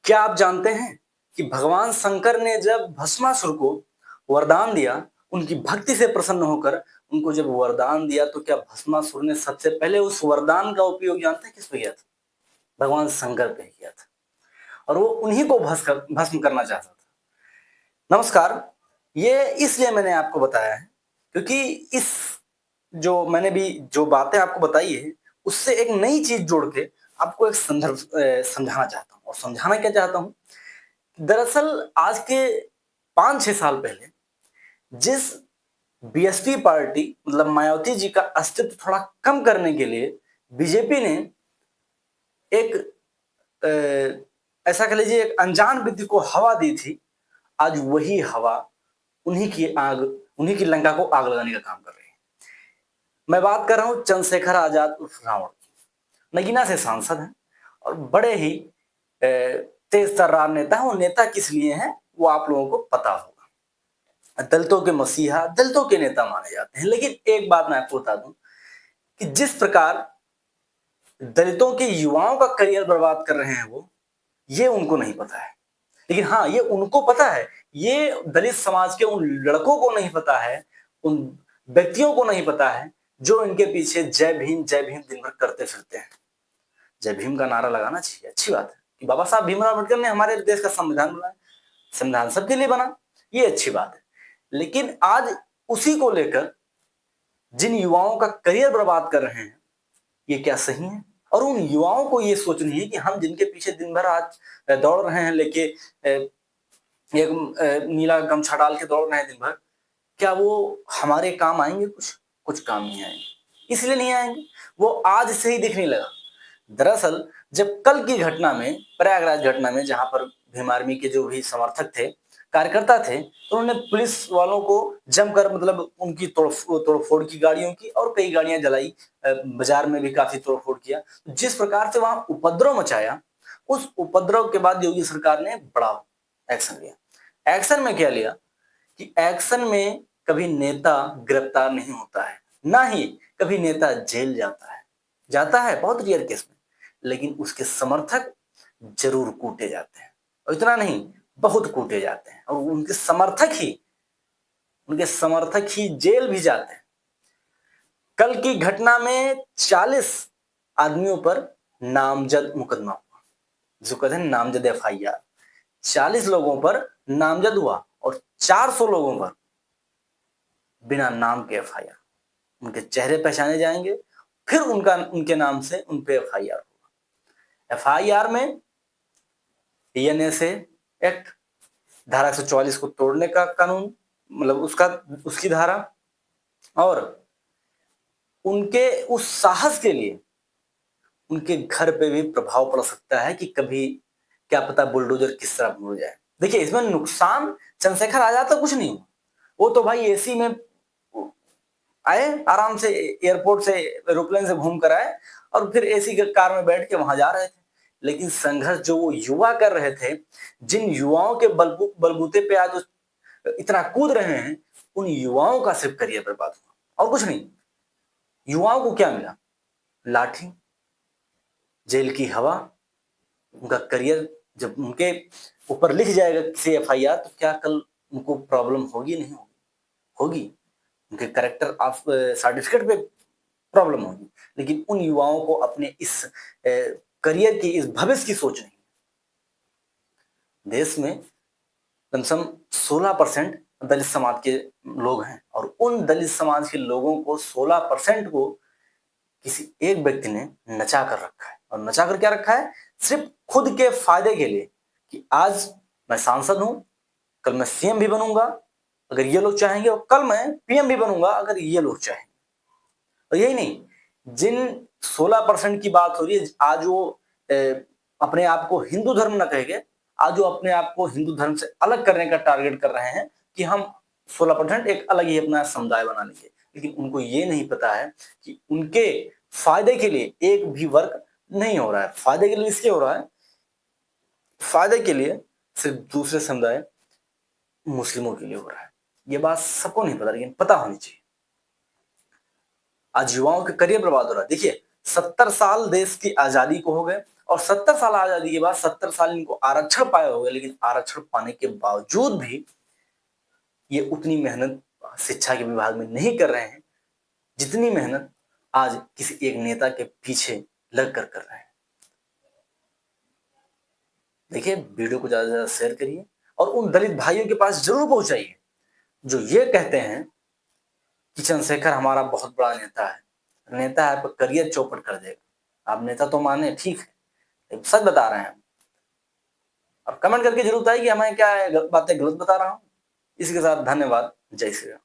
क्या आप जानते हैं कि भगवान शंकर ने जब भस्मासुर को वरदान दिया, उनकी भक्ति से प्रसन्न होकर उनको जब वरदान दिया, तो क्या भस्मासुर ने सबसे पहले उस वरदान का उपयोग जानते हैं किस पे किया था? भगवान शंकर पे किया था और वो उन्हीं को भस्म करना चाहता था। नमस्कार, ये इसलिए मैंने आपको बताया है क्योंकि इस जो मैंने भी जो बातें आपको बताई है, उससे एक नई चीज जोड़ के आपको एक संदर्भ समझाना चाहता हूँ। और समझाना क्या चाहता हूँ, दरअसल आज के 5-6 साल पहले जिस बीएसपी पार्टी मतलब मायावती जी का अस्तित्व थोड़ा कम करने के लिए बीजेपी ने एक ऐसा कह लीजिए एक अनजान व्यक्ति को हवा दी थी, आज वही हवा उन्हीं की लंका को आग लगाने का काम कर रही है। मैं बात कर रहा हूँ चंद्रशेखर आजाद उर्फ रावण की। नगीना से सांसद हैं और बड़े ही तेज तर्रार नेता हैं। वो नेता किस लिए हैं वो आप लोगों को पता होगा। दलितों के मसीहा, दलितों के नेता माने जाते हैं। लेकिन एक बात मैं आपको बता दूं कि जिस प्रकार दलितों के युवाओं का करियर बर्बाद कर रहे हैं वो, ये उनको नहीं पता है। लेकिन हाँ, ये उनको पता है, ये दलित समाज के उन लड़कों को नहीं पता है, उन व्यक्तियों को नहीं पता है जो इनके पीछे जय भीम दिन भर करते फिरते हैं। जय भीम का नारा लगाना चाहिए, अच्छी बात है कि बाबा साहब भीमराव अम्बेडकर ने हमारे देश का संविधान बनाया, संविधान सबके लिए बना, ये अच्छी बात है। लेकिन आज उसी को लेकर जिन युवाओं का करियर बर्बाद कर रहे हैं, ये क्या सही है? और उन युवाओं को ये सोचनी है कि हम जिनके पीछे दिन भर आज दौड़ रहे हैं लेके एक नीला गमछा डाल के दौड़ रहे हैं दिन भर, क्या वो हमारे काम आएंगे? कुछ काम नहीं आएंगे। इसलिए नहीं आएंगे, वो आज से ही दिखने लगा। दरअसल जब कल की घटना में, प्रयागराज घटना में, जहां पर भीम आर्मी के जो भी समर्थक थे, कार्यकर्ता थे, तो उन्होंने पुलिस वालों को जमकर मतलब उनकी तोड़फोड़ की गाड़ियों की, और कई गाड़ियां जलाई, बाजार में भी काफी तोड़फोड़ किया। जिस प्रकार से वहां उपद्रव मचाया, उस उपद्रव के बाद योगी सरकार ने बड़ा एक्शन लिया। एक्शन में क्या लिया कि एक्शन में कभी नेता गिरफ्तार नहीं होता है, ना ही कभी नेता जेल जाता है बहुत रेयर केस में, लेकिन उसके समर्थक जरूर कूटे जाते हैं। और इतना नहीं, बहुत कूटे जाते हैं, और उनके समर्थक ही जेल भी जाते हैं। कल की घटना में 40 आदमियों पर नामजद मुकदमा हुआ, जो कहते हैं नामजद एफआईआर। 40 लोगों पर नामजद हुआ और 400 लोगों पर बिना नाम के एफआईआर। उनके चेहरे पहचाने जाएंगे, फिर उनके नाम से उन पे एफआईआर होगा। एफआईआर में एनएसए एक्ट, धारा 144 को तोड़ने का कानून, मतलब उसकी धारा, और उनके उस साहस के लिए उनके घर पे भी प्रभाव पड़ सकता है कि कभी क्या पता बुलडोजर किस तरह मुड़ जाए। देखिए, इसमें नुकसान चंद्रशेखर आजाद तो कुछ नहीं हुआ, वो तो भाई एसी में आए, आराम से एयरपोर्ट से, एरोप्लेन से घूम कर आए और फिर एसी के कार में बैठ के वहां जा रहे थे। लेकिन संघर्ष जो वो युवा कर रहे थे, जिन युवाओं के बलबूते पे आज इतना कूद रहे हैं, उन युवाओं का सिर्फ करियर बर्बाद हुआ और कुछ नहीं। युवाओं को क्या मिला? लाठी, जेल की हवा। उनका करियर जब उनके ऊपर लिख जाएगा किसी एफआईआर, तो क्या कल उनको प्रॉब्लम होगी? नहीं होगी, होगी। उनके करेक्टर ऑफ सर्टिफिकेट पे प्रॉब्लम होगी। लेकिन उन युवाओं को अपने इस करियर की, इस भविष्य की सोच नहीं। देश में कम से कम 16% दलित समाज के लोग हैं, और उन दलित समाज के लोगों को 16% को किसी एक व्यक्ति ने नचा कर रखा है। और नचा कर क्या रखा है? सिर्फ खुद के फायदे के लिए कि आज मैं सांसद हूं, कल मैं सीएम भी बनूंगा अगर ये लोग चाहेंगे, और कल मैं पीएम भी बनूंगा अगर ये लोग चाहेंगे। और यही नहीं, जिन 16% की बात हो रही है, आज वो अपने आप को हिंदू धर्म न कहेंगे, आज वो अपने आप को हिंदू धर्म से अलग करने का टारगेट कर रहे हैं कि हम 16% एक अलग ही अपना समुदाय बना लेंगे। लेकिन उनको ये नहीं पता है कि उनके फायदे के लिए एक भी वर्क नहीं हो रहा है। फायदे के लिए इसलिए हो रहा है, फायदे के लिए सिर्फ दूसरे समुदाय मुस्लिमों के लिए हो रहा है। ये बात सबको नहीं पता, लेकिन पता होनी चाहिए। आज युवाओं के करियर बर्बाद हो रहा है। देखिए, 70 साल देश की आजादी को हो गए, और 70 साल आजादी के बाद 70 साल इनको आरक्षण पाए हो गए, लेकिन आरक्षण पाने के बावजूद भी ये उतनी मेहनत शिक्षा के विभाग में नहीं कर रहे हैं जितनी मेहनत आज किसी एक नेता के पीछे लग कर रहे हैं। देखिए, वीडियो को ज्यादा से ज्यादा शेयर करिए और उन दलित भाइयों के पास जरूर पहुंचाइए जो ये कहते हैं कि चंद्रशेखर हमारा बहुत बड़ा नेता है, नेता है पर करियर चौपट कर देगा। आप नेता तो माने, ठीक है, सच बता रहे हैं। और कमेंट करके जरूर बताइए कि हमें क्या बातें गलत बता रहा हूं। इसके साथ धन्यवाद। जय श्री राम।